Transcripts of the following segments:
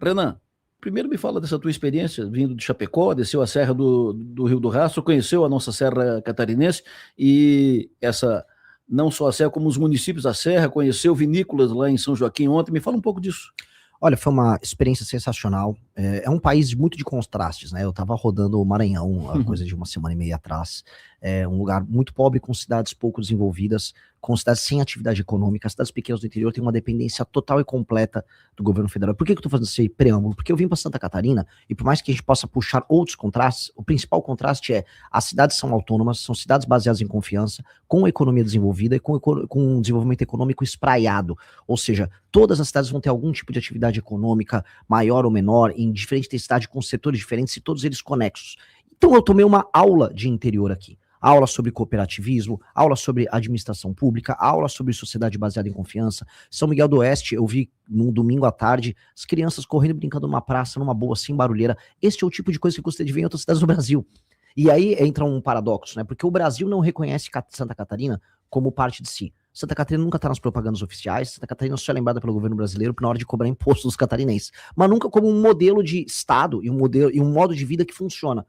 Renan, primeiro me fala dessa tua experiência, vindo de Chapecó, desceu a Serra do Rio do Rastro, conheceu a nossa Serra Catarinense e essa, não só a Serra, como os municípios da Serra, conheceu vinícolas lá em São Joaquim ontem, me fala um pouco disso. Olha, foi uma experiência sensacional. É um país muito de contrastes, né? Eu estava rodando o Maranhão, coisa de uma semana e meia atrás. É um lugar muito pobre, com cidades pouco desenvolvidas, com cidades sem atividade econômica. As cidades pequenas do interior têm uma dependência total e completa do governo federal. Por que eu estou fazendo esse preâmbulo? Porque eu vim para Santa Catarina, e por mais que a gente possa puxar outros contrastes, o principal contraste é: as cidades são autônomas, são cidades baseadas em confiança, com economia desenvolvida e com um desenvolvimento econômico espraiado. Ou seja, todas as cidades vão ter algum tipo de atividade econômica, maior ou menor, em diferente intensidade, com setores diferentes, e todos eles conexos. Então eu tomei uma aula de interior aqui. Aula sobre cooperativismo, aula sobre administração pública, aula sobre sociedade baseada em confiança. São Miguel do Oeste, eu vi num domingo à tarde, as crianças correndo e brincando numa praça, numa boa, sem barulheira. Este é o tipo de coisa que eu gostaria de ver em outras cidades do Brasil. E aí entra um paradoxo, né? Porque o Brasil não reconhece Santa Catarina como parte de si. Santa Catarina nunca está nas propagandas oficiais, Santa Catarina só é lembrada pelo governo brasileiro na hora de cobrar imposto dos catarinenses, mas nunca como um modelo de Estado e um modo de vida que funciona.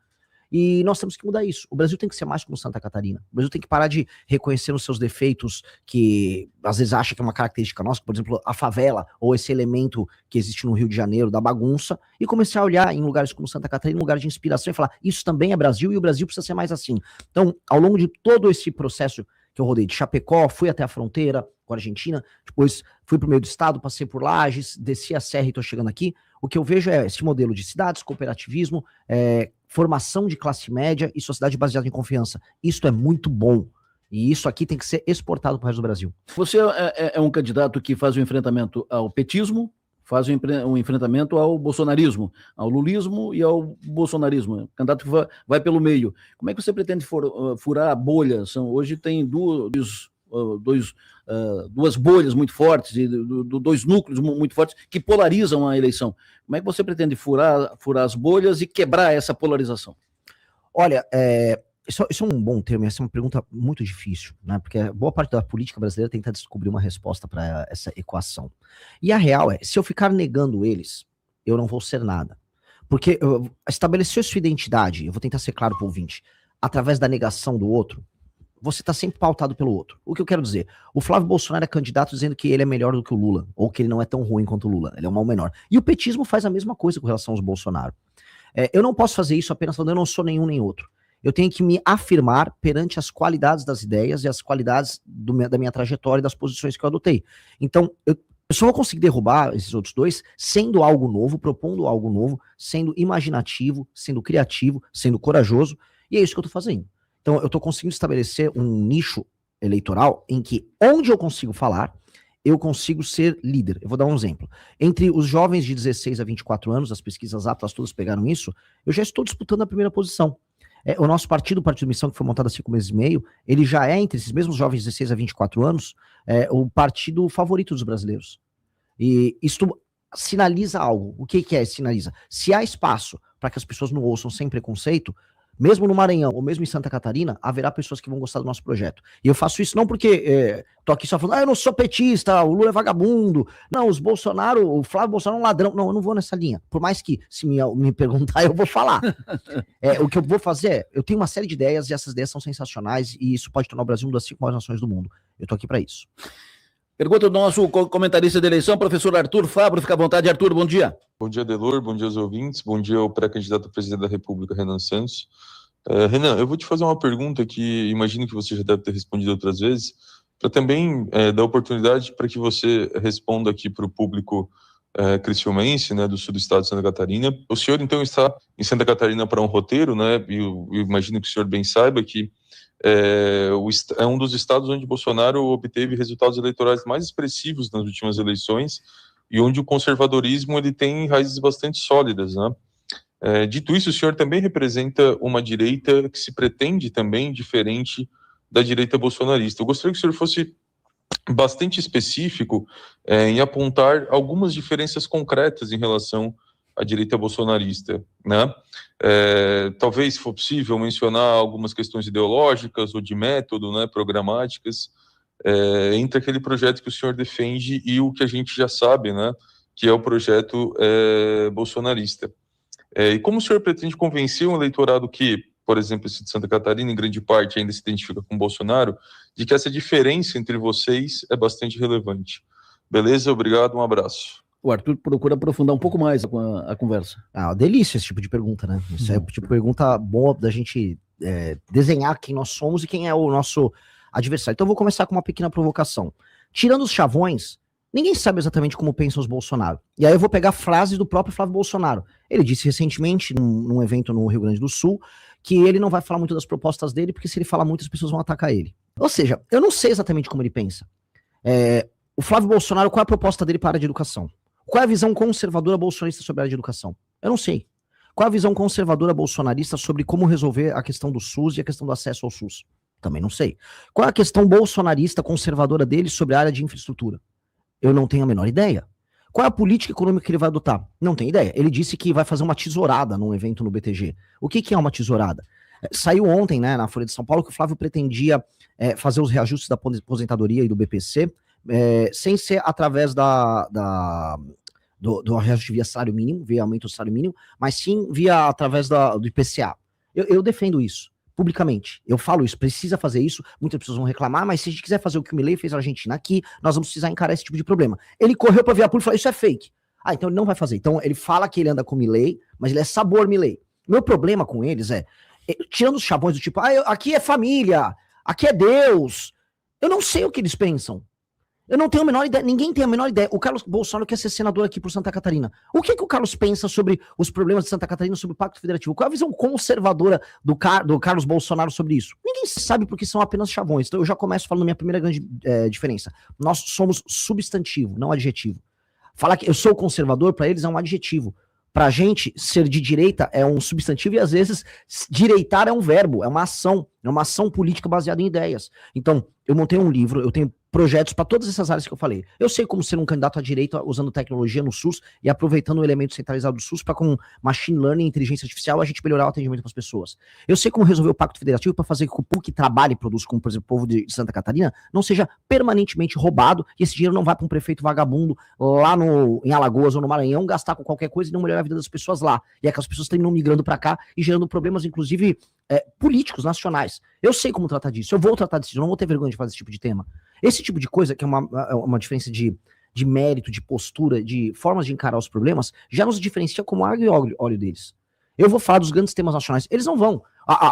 E nós temos que mudar isso. O Brasil tem que ser mais como Santa Catarina. O Brasil tem que parar de reconhecer os seus defeitos, que às vezes acha que é uma característica nossa, por exemplo, a favela, ou esse elemento que existe no Rio de Janeiro, da bagunça, e começar a olhar em lugares como Santa Catarina, um lugar de inspiração, e falar: isso também é Brasil, e o Brasil precisa ser mais assim. Então, ao longo de todo esse processo que eu rodei de Chapecó, fui até a fronteira com a Argentina, depois fui pro meio do estado, passei por Lages, desci a serra e tô chegando aqui. O que eu vejo é esse modelo de cidades, cooperativismo, formação de classe média e sociedade baseada em confiança. Isso é muito bom. E isso aqui tem que ser exportado para o resto do Brasil. Você é um candidato que faz um enfrentamento ao petismo, faz um enfrentamento ao bolsonarismo, ao lulismo e ao bolsonarismo. Candidato que vai pelo meio. Como é que você pretende furar a bolha? Hoje tem duas bolhas muito fortes, e dois núcleos muito fortes que polarizam a eleição. Como é que você pretende furar as bolhas e quebrar essa polarização? Olha, isso é um bom termo, essa é uma pergunta muito difícil, né? Porque boa parte da política brasileira tenta descobrir uma resposta para essa equação. E a real é: se eu ficar negando eles, eu não vou ser nada. Porque estabelecer sua identidade, eu vou tentar ser claro para o ouvinte, através da negação do outro, você está sempre pautado pelo outro. O que eu quero dizer? O Flávio Bolsonaro é candidato dizendo que ele é melhor do que o Lula, ou que ele não é tão ruim quanto o Lula, ele é um mal menor. E o petismo faz a mesma coisa com relação aos Bolsonaro. Eu não posso fazer isso apenas falando: eu não sou nenhum nem outro. Eu tenho que me afirmar perante as qualidades das ideias e as qualidades da minha trajetória e das posições que eu adotei. Então, eu só vou conseguir derrubar esses outros dois sendo algo novo, propondo algo novo, sendo imaginativo, sendo criativo, sendo corajoso, e é isso que eu tô fazendo. Então, eu tô conseguindo estabelecer um nicho eleitoral em que, onde eu consigo falar, eu consigo ser líder. Eu vou dar um exemplo. Entre os jovens de 16 a 24 anos, as pesquisas Atlas todas pegaram isso, eu já estou disputando a primeira posição. O nosso partido, o Partido Missão, que foi montado há 5 meses e meio, ele já é, entre esses mesmos jovens de 16 a 24 anos, o partido favorito dos brasileiros. E isso sinaliza algo. O que sinaliza? Se há espaço para que as pessoas não ouçam sem preconceito, mesmo no Maranhão ou mesmo em Santa Catarina, haverá pessoas que vão gostar do nosso projeto. E eu faço isso não porque tô aqui só falando: eu não sou petista, o Lula é vagabundo, não, o Flávio Bolsonaro é um ladrão. Não, eu não vou nessa linha. Por mais que, se me perguntar, eu vou falar. O que eu vou fazer eu tenho uma série de ideias, e essas ideias são sensacionais, e isso pode tornar o Brasil uma das 5 maiores nações do mundo. Eu tô aqui para isso. Pergunta do nosso comentarista de eleição, professor Arthur Fabro. Fica à vontade, Arthur, bom dia. Bom dia, Delor, bom dia aos ouvintes, bom dia ao pré-candidato a presidente da República, Renan Santos. Renan, eu vou te fazer uma pergunta que imagino que você já deve ter respondido outras vezes, para também dar oportunidade para que você responda aqui para o público criciumense, né, do sul do estado de Santa Catarina. O senhor, então, está em Santa Catarina para um roteiro, né, e eu imagino que o senhor bem saiba que é um dos estados onde Bolsonaro obteve resultados eleitorais mais expressivos nas últimas eleições e onde o conservadorismo ele tem raízes bastante sólidas, né? Dito isso, o senhor também representa uma direita que se pretende também diferente da direita bolsonarista. Eu gostaria que o senhor fosse bastante específico em apontar algumas diferenças concretas em relação à direita bolsonarista, né? Talvez, se for possível, mencionar algumas questões ideológicas ou de método, né, programáticas, entre aquele projeto que o senhor defende e o que a gente já sabe, né, que é o projeto bolsonarista. E como o senhor pretende convencer um eleitorado que, por exemplo, esse de Santa Catarina, em grande parte, ainda se identifica com Bolsonaro, de que essa diferença entre vocês é bastante relevante? Beleza? Obrigado, um abraço. O Arthur procura aprofundar um pouco mais a conversa. Delícia esse tipo de pergunta, né? Isso é tipo de pergunta boa da gente desenhar quem nós somos e quem é o nosso adversário. Então eu vou começar com uma pequena provocação. Tirando os chavões, ninguém sabe exatamente como pensam os Bolsonaro. E aí eu vou pegar frases do próprio Flávio Bolsonaro. Ele disse recentemente, num evento no Rio Grande do Sul, que ele não vai falar muito das propostas dele, porque se ele falar muito, as pessoas vão atacar ele. Ou seja, eu não sei exatamente como ele pensa. O Flávio Bolsonaro, qual é a proposta dele para a área de educação? Qual é a visão conservadora bolsonarista sobre a área de educação? Eu não sei. Qual é a visão conservadora bolsonarista sobre como resolver a questão do SUS e a questão do acesso ao SUS? Também não sei. Qual é a questão bolsonarista conservadora dele sobre a área de infraestrutura? Eu não tenho a menor ideia. Qual é a política econômica que ele vai adotar? Não tenho ideia. Ele disse que vai fazer uma tesourada num evento no BTG. O que é uma tesourada? Saiu ontem, né, na Folha de São Paulo, que o Flávio pretendia fazer os reajustes da aposentadoria e do BPC sem ser através do reajuste via salário mínimo, via aumento do salário mínimo, mas sim através do IPCA. Eu defendo isso, publicamente. Eu falo isso, precisa fazer isso, muitas pessoas vão reclamar, mas se a gente quiser fazer o que o Milei fez na Argentina aqui, nós vamos precisar encarar esse tipo de problema. Ele correu para via pública e falou, isso é fake. Então ele não vai fazer. Então ele fala que ele anda com o Milei, mas ele é sabor Milei. Meu problema com eles tirando os chavões do tipo, aqui é família, aqui é Deus. Eu não sei o que eles pensam. Eu não tenho a menor ideia, ninguém tem a menor ideia. O Carlos Bolsonaro quer ser senador aqui por Santa Catarina. O que o Carlos pensa sobre os problemas de Santa Catarina, sobre o Pacto Federativo? Qual é a visão conservadora do Carlos Bolsonaro sobre isso? Ninguém sabe porque são apenas chavões. Então eu já começo falando minha primeira grande diferença. Nós somos substantivo, não adjetivo. Falar que eu sou conservador, para eles é um adjetivo. Pra gente, ser de direita é um substantivo e às vezes direitar é um verbo, é uma ação política baseada em ideias. Então, eu montei um livro, eu tenho projetos para todas essas áreas que eu falei. Eu sei como ser um candidato à direita usando tecnologia no SUS e aproveitando o elemento centralizado do SUS para, com machine learning e inteligência artificial, a gente melhorar o atendimento para as pessoas. Eu sei como resolver o Pacto Federativo para fazer com que o PUC trabalhe e produza, como por exemplo o povo de Santa Catarina, não seja permanentemente roubado e esse dinheiro não vá para um prefeito vagabundo lá em Alagoas ou no Maranhão gastar com qualquer coisa e não melhorar a vida das pessoas lá. E aquelas pessoas terminam migrando para cá e gerando problemas, inclusive, políticos, nacionais. Eu sei como tratar disso, eu vou tratar disso, eu não vou ter vergonha de fazer esse tipo de tema. Esse tipo de coisa, que é uma diferença de mérito, de postura, de formas de encarar os problemas, já nos diferencia como água e óleo deles. Eu vou falar dos grandes temas nacionais, eles não vão.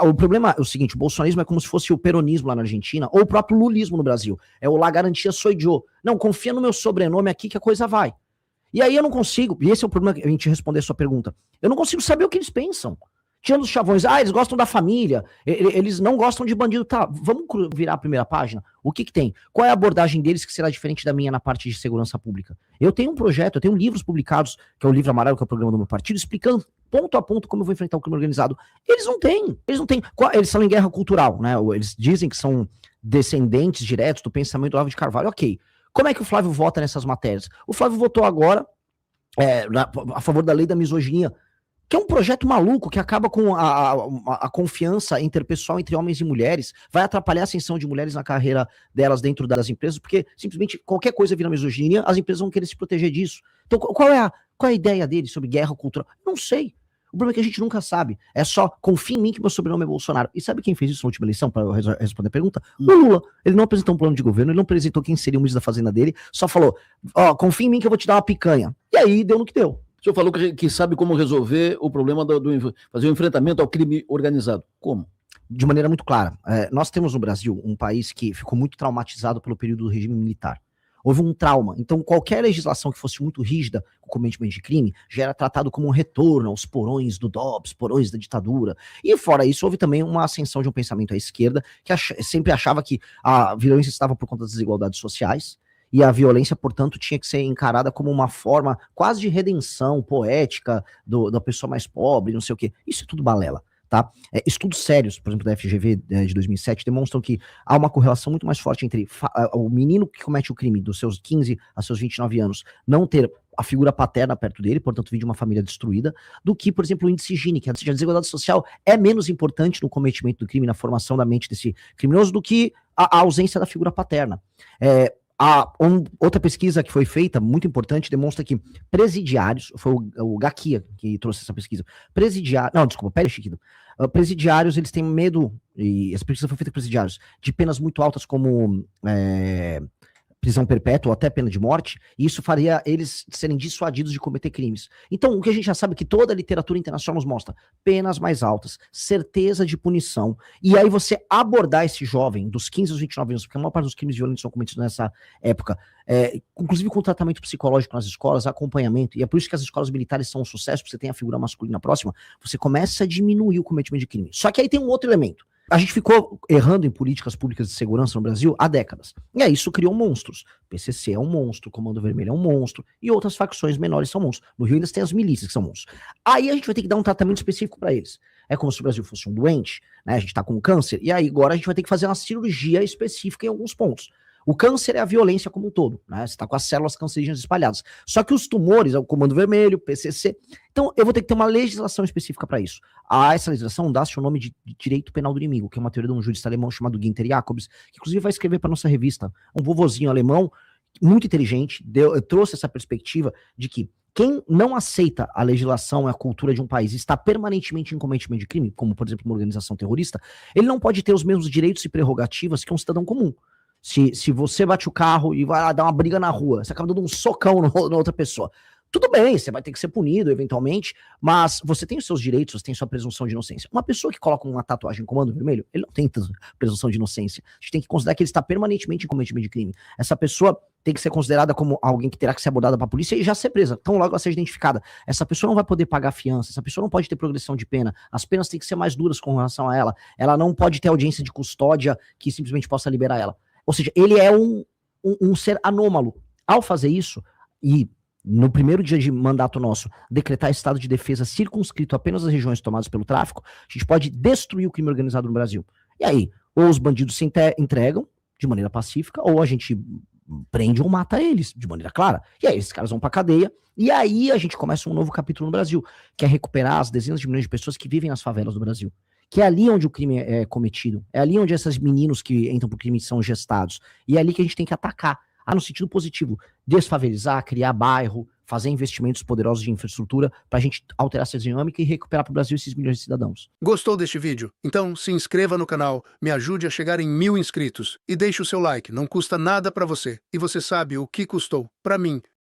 O problema é o seguinte, o bolsonarismo é como se fosse o peronismo lá na Argentina, ou o próprio lulismo no Brasil. É o la garantia soy yo. Não, confia no meu sobrenome aqui que a coisa vai. E aí eu não consigo, e esse é o problema que a gente responder a sua pergunta, eu não consigo saber o que eles pensam. Tirando os chavões, eles gostam da família, eles não gostam de bandido, tá, vamos virar a primeira página? O que tem? Qual é a abordagem deles que será diferente da minha na parte de segurança pública? Eu tenho um projeto, eu tenho livros publicados, que é o Livro Amarelo, que é o programa do meu partido, explicando ponto a ponto como eu vou enfrentar o crime organizado. Eles não têm. Eles são em guerra cultural, né? Eles dizem que são descendentes diretos do pensamento do Olavo de Carvalho, ok. Como é que o Flávio vota nessas matérias? O Flávio votou agora a favor da lei da misoginia, que é um projeto maluco que acaba com a confiança interpessoal entre homens e mulheres, vai atrapalhar a ascensão de mulheres na carreira delas dentro das empresas, porque simplesmente qualquer coisa vira misoginia, as empresas vão querer se proteger disso. Então, qual é a ideia dele sobre guerra cultural? Não sei. O problema é que a gente nunca sabe. É só, confia em mim que meu sobrenome é Bolsonaro. E sabe quem fez isso na última eleição, para eu responder a pergunta? O Lula. Ele não apresentou um plano de governo, ele não apresentou quem seria o ministro da Fazenda dele, só falou, confia em mim que eu vou te dar uma picanha. E aí, deu no que deu. O senhor falou que sabe como resolver o problema fazer o enfrentamento ao crime organizado. Como? De maneira muito clara. Nós temos no Brasil um país que ficou muito traumatizado pelo período do regime militar. Houve um trauma. Então, qualquer legislação que fosse muito rígida com o cometimento de crime já era tratado como um retorno aos porões do DOPS, porões da ditadura. E fora isso, houve também uma ascensão de um pensamento à esquerda que sempre achava que a violência estava por conta das desigualdades sociais. E a violência, portanto, tinha que ser encarada como uma forma quase de redenção poética da pessoa mais pobre, não sei o quê. Isso é tudo balela, tá? Estudos sérios, por exemplo, da FGV de 2007, demonstram que há uma correlação muito mais forte entre o menino que comete o crime dos seus 15 a seus 29 anos não ter a figura paterna perto dele, portanto, vir de uma família destruída, do que, por exemplo, o índice Gini, que a desigualdade social é menos importante no cometimento do crime, na formação da mente desse criminoso, do que a ausência da figura paterna. Outra pesquisa que foi feita, muito importante, demonstra que presidiários, foi o Gaquia que trouxe essa pesquisa, Pérez Chiquito, presidiários, eles têm medo, e essa pesquisa foi feita com presidiários, de penas muito altas como prisão perpétua ou até pena de morte, e isso faria eles serem dissuadidos de cometer crimes. Então, o que a gente já sabe é que toda a literatura internacional nos mostra penas mais altas, certeza de punição, e aí você abordar esse jovem dos 15 aos 29 anos, porque a maior parte dos crimes violentos são cometidos nessa época, inclusive com tratamento psicológico nas escolas, acompanhamento, e é por isso que as escolas militares são um sucesso, porque você tem a figura masculina próxima, você começa a diminuir o cometimento de crime. Só que aí tem um outro elemento. A gente ficou errando em políticas públicas de segurança no Brasil há décadas. E aí isso criou monstros. PCC é um monstro, Comando Vermelho é um monstro, e outras facções menores são monstros. No Rio ainda tem as milícias que são monstros. Aí a gente vai ter que dar um tratamento específico para eles. É como se o Brasil fosse um doente, né? A gente tá com câncer, e aí agora a gente vai ter que fazer uma cirurgia específica em alguns pontos. O câncer é a violência como um todo, né? Você tá com as células cancerígenas espalhadas. Só que os tumores, é o Comando Vermelho, PCC. Então, eu vou ter que ter uma legislação específica para isso. Essa legislação dá-se o nome de direito penal do inimigo, que é uma teoria de um jurista alemão chamado Günther Jacobs, que inclusive vai escrever para nossa revista. Um vovozinho alemão, muito inteligente, trouxe essa perspectiva de que quem não aceita a legislação e a cultura de um país e está permanentemente em cometimento de crime, como, por exemplo, uma organização terrorista, ele não pode ter os mesmos direitos e prerrogativas que um cidadão comum. Se você bate o carro e vai lá dar uma briga na rua, você acaba dando um socão na outra pessoa. Tudo bem, você vai ter que ser punido eventualmente, mas você tem os seus direitos, você tem sua presunção de inocência. Uma pessoa que coloca uma tatuagem em Comando Vermelho, ele não tem presunção de inocência. A gente tem que considerar que ele está permanentemente em cometimento de crime. Essa pessoa tem que ser considerada como alguém que terá que ser abordada para a polícia e já ser presa. Então logo ela seja identificada. Essa pessoa não vai poder pagar fiança, essa pessoa não pode ter progressão de pena, as penas têm que ser mais duras com relação a ela. Ela não pode ter audiência de custódia que simplesmente possa liberar ela. Ou seja, ele é um ser anômalo. Ao fazer isso, e no primeiro dia de mandato nosso, decretar estado de defesa circunscrito apenas às regiões tomadas pelo tráfico, a gente pode destruir o crime organizado no Brasil. E aí, ou os bandidos se entregam de maneira pacífica, ou a gente prende ou mata eles de maneira clara. E aí esses caras vão pra cadeia, e aí a gente começa um novo capítulo no Brasil, que é recuperar as dezenas de milhões de pessoas que vivem nas favelas do Brasil. Que é ali onde o crime é cometido, é ali onde esses meninos que entram pro crime são gestados, e é ali que a gente tem que atacar, no sentido positivo, desfavelizar, criar bairro, fazer investimentos poderosos de infraestrutura pra gente alterar essa dinâmica e recuperar pro Brasil esses milhões de cidadãos. Gostou deste vídeo? Então se inscreva no canal, me ajude a chegar em 1000 inscritos e deixe o seu like, não custa nada pra você. E você sabe o que custou pra mim